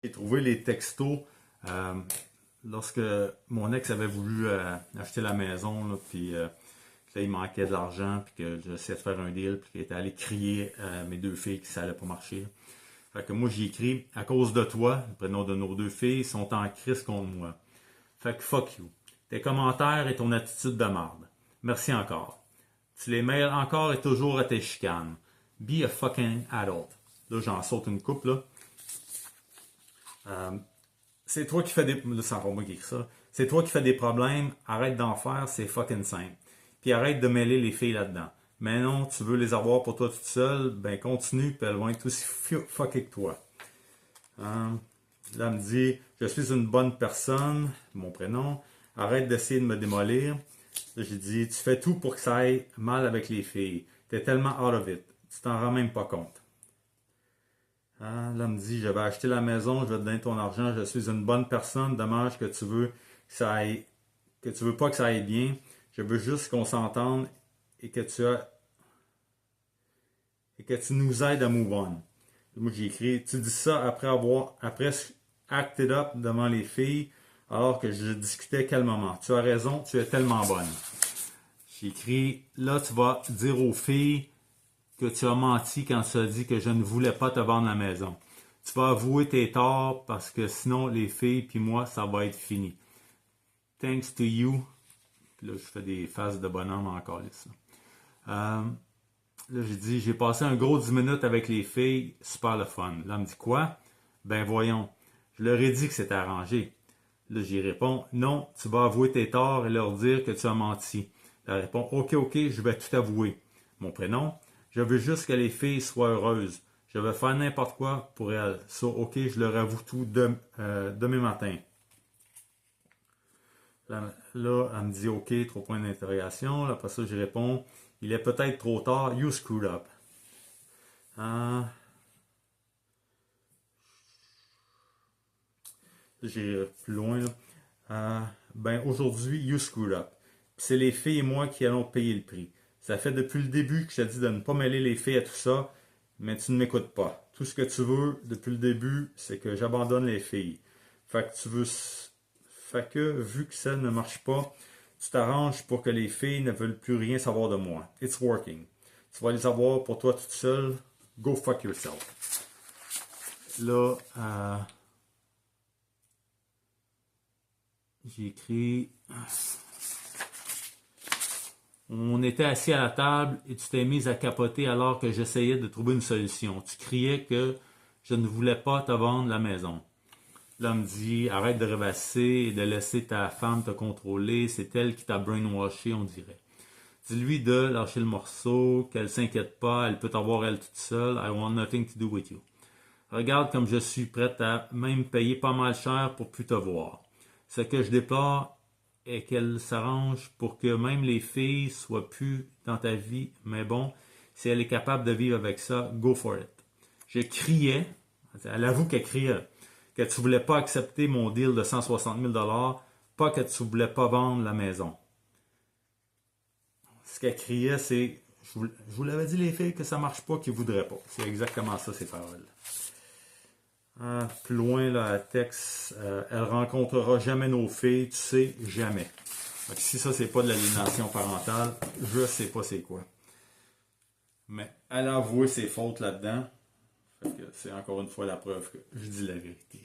J'ai trouvé les textos lorsque mon ex avait voulu acheter la maison, là, puis là, il manquait de l'argent, puis que j'essayais de faire un deal, puis qu'il était allé crier à mes deux filles que ça allait pas marcher. Fait que moi, j'ai écrit, à cause de toi, le prénom de nos deux filles sont en crise contre moi. Fait que fuck you. Tes commentaires et ton attitude de marde. Merci encore. Tu les mêles encore et toujours à tes chicanes. Be a fucking adult. Là, j'en saute une coupe, là. C'est toi qui fais des... Là, c'est encore moi qui écris ça. C'est toi qui fais des problèmes. Arrête d'en faire, c'est fucking simple. Puis arrête de mêler les filles là-dedans. Mais non, tu veux les avoir pour toi toute seule, ben continue, puis elles vont être aussi fuckées que toi. Là, elle me dit, je suis une bonne personne, mon prénom. Arrête d'essayer de me démolir. Là, j'ai dit, tu fais tout pour que ça aille mal avec les filles. T'es tellement out of it. Tu t'en rends même pas compte. Là, elle me dit, je vais acheter la maison, je vais te donner ton argent, je suis une bonne personne, dommage que tu veux que ça aille, que tu veux pas que ça aille bien. Je veux juste qu'on s'entende et que tu nous aides à move on. Moi, j'ai écrit, tu dis ça après acted up devant les filles, alors que je discutais calmement. Tu as raison, tu es tellement bonne. J'ai écrit, là, tu vas dire aux filles que tu as menti quand tu as dit que je ne voulais pas te vendre la maison. Tu vas avouer tes torts parce que sinon, les filles puis moi, ça va être fini. Thanks to you. Puis là, je fais des faces de bonhomme encore, là. Là, j'ai dit, j'ai passé un gros 10 minutes avec les filles, super le fun. Là, elle me dit quoi? Ben voyons, je leur ai dit que c'était arrangé. Là, j'y réponds, non, tu vas avouer tes torts et leur dire que tu as menti. Elle répond, ok, je vais tout avouer. Mon prénom, je veux juste que les filles soient heureuses. Je vais faire n'importe quoi pour elles. Ça, ok, je leur avoue tout demain matin. Là, elle me dit ok, 3 points d'interrogation. Après ça, je réponds, il est peut-être trop tard, you screwed up. J'ai plus loin. Ben aujourd'hui, you screwed up. C'est les filles et moi qui allons payer le prix. Ça fait depuis le début que je te dis de ne pas mêler les filles à tout ça, mais tu ne m'écoutes pas. Tout ce que tu veux depuis le début, c'est que j'abandonne les filles. Fait que vu que ça ne marche pas, tu t'arranges pour que les filles ne veulent plus rien savoir de moi. It's working. Tu vas les avoir pour toi toute seule. Go fuck yourself. Là, j'ai écrit... On était assis à la table et tu t'es mise à capoter alors que j'essayais de trouver une solution. Tu criais que je ne voulais pas te vendre la maison. Là, elle me dit, arrête de rêvasser et de laisser ta femme te contrôler. C'est elle qui t'a brainwashé, on dirait. Dis-lui de lâcher le morceau, qu'elle s'inquiète pas, elle peut t'avoir elle toute seule. I want nothing to do with you. Regarde comme je suis prête à même payer pas mal cher pour plus te voir. Ce que je déplore est qu'elle s'arrange pour que même les filles soient plus dans ta vie. Mais bon, si elle est capable de vivre avec ça, go for it. Je criais, elle avoue qu'elle criait, que tu voulais pas accepter mon deal de 160 000 $, pas que tu voulais pas vendre la maison. Ce qu'elle criait, c'est je vous l'avais dit les filles que ça marche pas, qu'ils voudraient pas. C'est exactement ça, ces paroles. Plus loin, là, texte, elle rencontrera jamais nos filles, tu sais, jamais. Donc, si ça, c'est pas de l'aliénation parentale, je sais pas c'est quoi. Mais elle a avoué ses fautes là-dedans. Fait que c'est encore une fois la preuve que je dis la vérité.